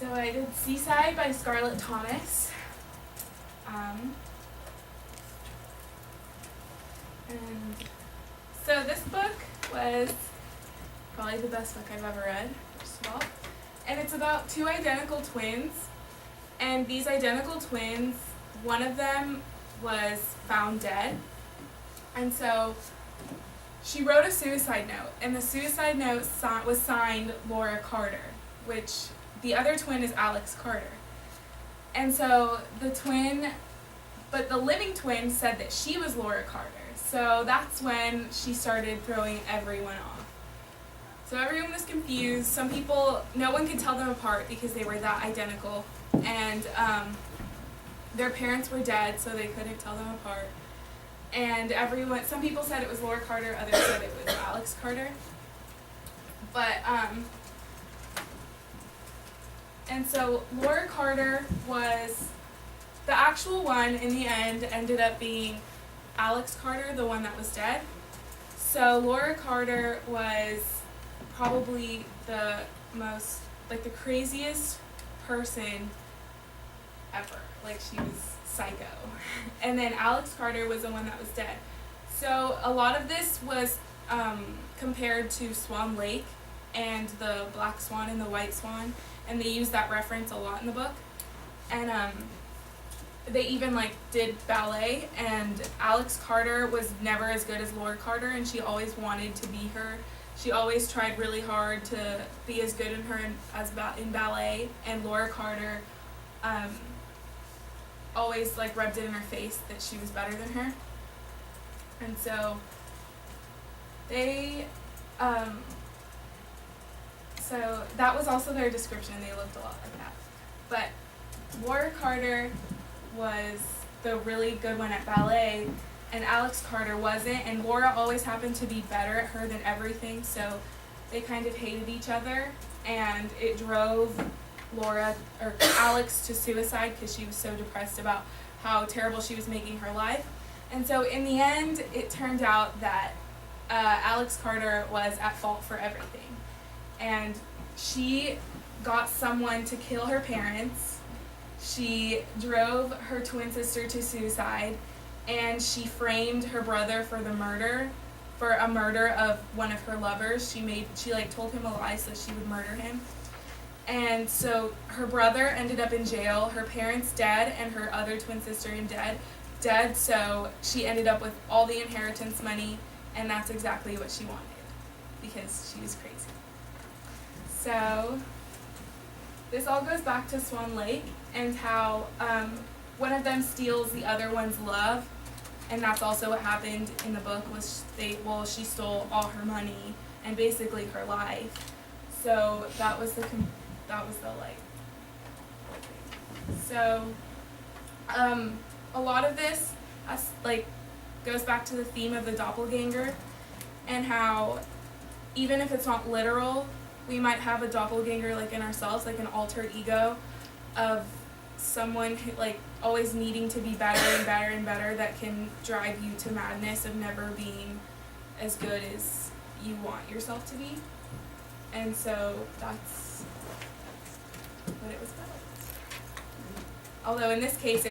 So I did Seaside by Scarlett Thomas. And so this book was probably the best book I've ever read, first of all. And it's about two identical twins. And these identical twins, one of them was found dead. And so she wrote a suicide note. And the suicide note was signed Laura Carter, which the other twin is Alex Carter. And so but the living twin said that she was Laura Carter. So that's when she started throwing everyone off. So everyone was confused. No one could tell them apart because they were that identical. And their parents were dead, so they couldn't tell them apart. And some people said it was Laura Carter, others said it was Alex Carter. But, and so Laura Carter was, the actual one in the end ended up being Alex Carter, the one that was dead. So Laura Carter was probably the most, the craziest person ever. She was psycho. And then Alex Carter was the one that was dead. So a lot of this was compared to Swan Lake and the black swan and the white swan, and they use that reference a lot in the book. And they even did ballet, and Alex Carter was never as good as Laura Carter, and she always wanted to be her. She always tried really hard to be as good in ballet, and Laura Carter always rubbed it in her face that she was better than her. And so they so that was also their description. They looked a lot like that. But Laura Carter was the really good one at ballet, and Alex Carter wasn't, and Laura always happened to be better at her than everything, so they kind of hated each other, and it drove Alex to suicide because she was so depressed about how terrible she was making her life. And so in the end, it turned out that Alex Carter was at fault for everything. And she got someone to kill her parents. She drove her twin sister to suicide, and she framed her brother for a murder of one of her lovers. She told him a lie so she would murder him. And so her brother ended up in jail, her parents dead, and her other twin sister dead, so she ended up with all the inheritance money, and that's exactly what she wanted, because she was crazy. So this all goes back to Swan Lake, and how one of them steals the other one's love, and that's also what happened in the book. She stole all her money and basically her life. So that was the So a lot of this goes back to the theme of the doppelganger, and how even if it's not literal, we might have a doppelganger in ourselves, an alter ego of someone who always needing to be better and better and better, that can drive you to madness of never being as good as you want yourself to be. And so that's what it was about. Although in this case